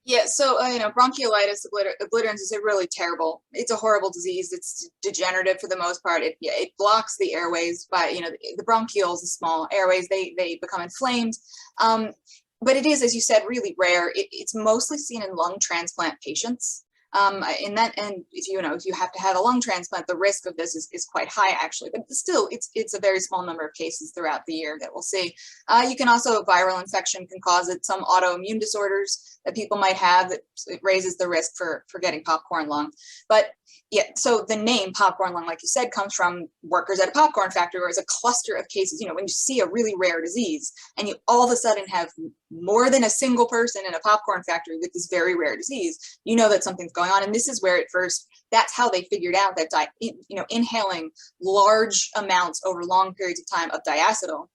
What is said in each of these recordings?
Yeah, so bronchiolitis obliterans is a really terrible. It's a horrible disease. It's degenerative for the most part. It blocks the airways by the bronchioles, the small airways. They become inflamed. Um, but it is, as you said, really rare. It's mostly seen in lung transplant patients. And if you have to have a lung transplant, the risk of this is quite high actually. But still, it's a very small number of cases throughout the year that we'll see. You can also viral infection can cause it. Some autoimmune disorders that people might have that it raises the risk for getting popcorn lung. But yeah, so the name popcorn lung, like you said, comes from workers at a popcorn factory, where it's a cluster of cases. When you see a really rare disease and you all of a sudden have more than a single person in a popcorn factory with this very rare disease, you know that something's going on. And this is where at first, that's how they figured out that inhaling large amounts over long periods of time of diacetyl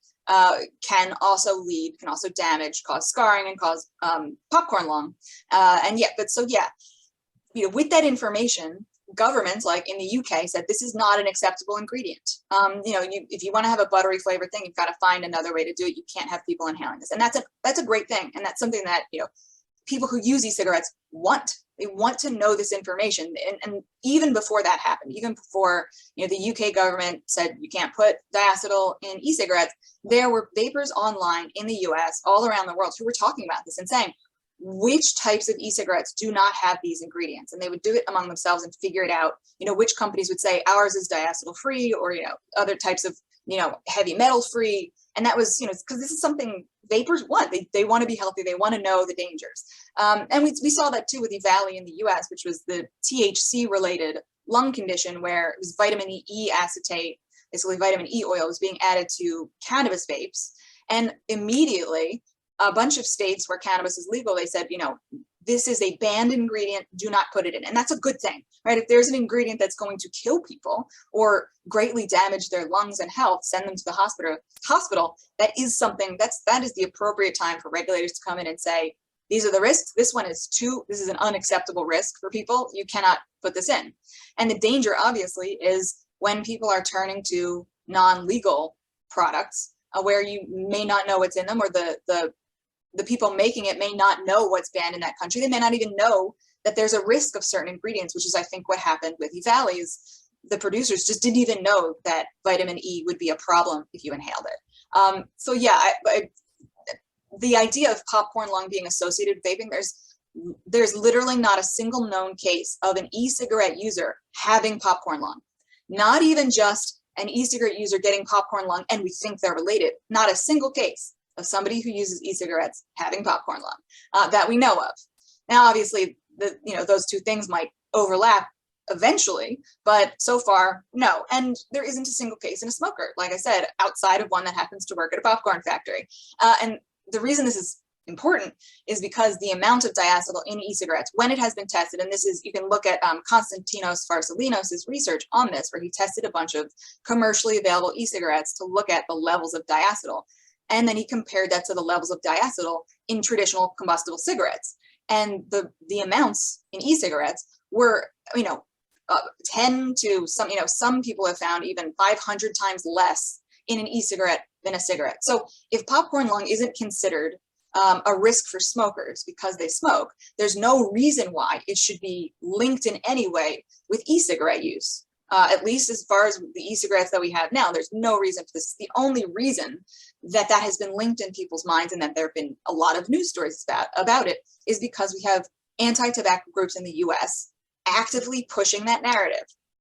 can also damage, cause scarring, and cause popcorn lung. With that information, governments like in the UK said this is not an acceptable ingredient. If you want to have a buttery flavored thing, you've got to find another way to do it. You can't have people inhaling this, and that's a great thing, and that's something that people who use e-cigarettes want. They want to know this information, and even before that happened, even before the UK government said you can't put diacetyl in e-cigarettes, there were vapors online in the US, all around the world, who were talking about this and saying which types of e-cigarettes do not have these ingredients, and they would do it among themselves and figure it out. Which companies would say ours is diacetyl free, or other types of heavy metal free. And that was because this is something vapors want. They want to be healthy. They want to know the dangers. And we saw that too with EVALI in the US, which was the THC related lung condition, where it was vitamin E acetate, basically vitamin E oil, was being added to cannabis vapes. And immediately, a bunch of states where cannabis is legal, they said, this is a banned ingredient, do not put it in. And that's a good thing, right? If there's an ingredient that's going to kill people or greatly damage their lungs and health, send them to the hospital, that is something that is the appropriate time for regulators to come in and say, these are the risks. This is an unacceptable risk for people. You cannot put this in. And the danger, obviously, is when people are turning to non-legal products where you may not know what's in them, or the people making it may not know what's banned in that country. They may not even know that there's a risk of certain ingredients, which is, I think, what happened with EVALI. The producers just didn't even know that vitamin E would be a problem if you inhaled it. The idea of popcorn lung being associated with vaping, there's literally not a single known case of an e-cigarette user having popcorn lung. Not even just an e-cigarette user getting popcorn lung and we think they're related. Not a single case of somebody who uses e-cigarettes having popcorn lung that we know of. Now, obviously, those two things might overlap eventually, but so far, no. And there isn't a single case in a smoker, like I said, outside of one that happens to work at a popcorn factory. And the reason this is important is because the amount of diacetyl in e-cigarettes, when it has been tested, and you can look at Konstantinos Farsalinos' research on this, where he tested a bunch of commercially available e-cigarettes to look at the levels of diacetyl. And then he compared that to the levels of diacetyl in traditional combustible cigarettes. And the amounts in e-cigarettes were, 10 to some people have found even 500 times less in an e-cigarette than a cigarette. So if popcorn lung isn't considered a risk for smokers because they smoke, there's no reason why it should be linked in any way with e-cigarette use. At least as far as the e-cigarettes that we have now, there's no reason for this. The only reason that has been linked in people's minds, and that there have been a lot of news stories about it, is because we have anti-tobacco groups in the US actively pushing that narrative.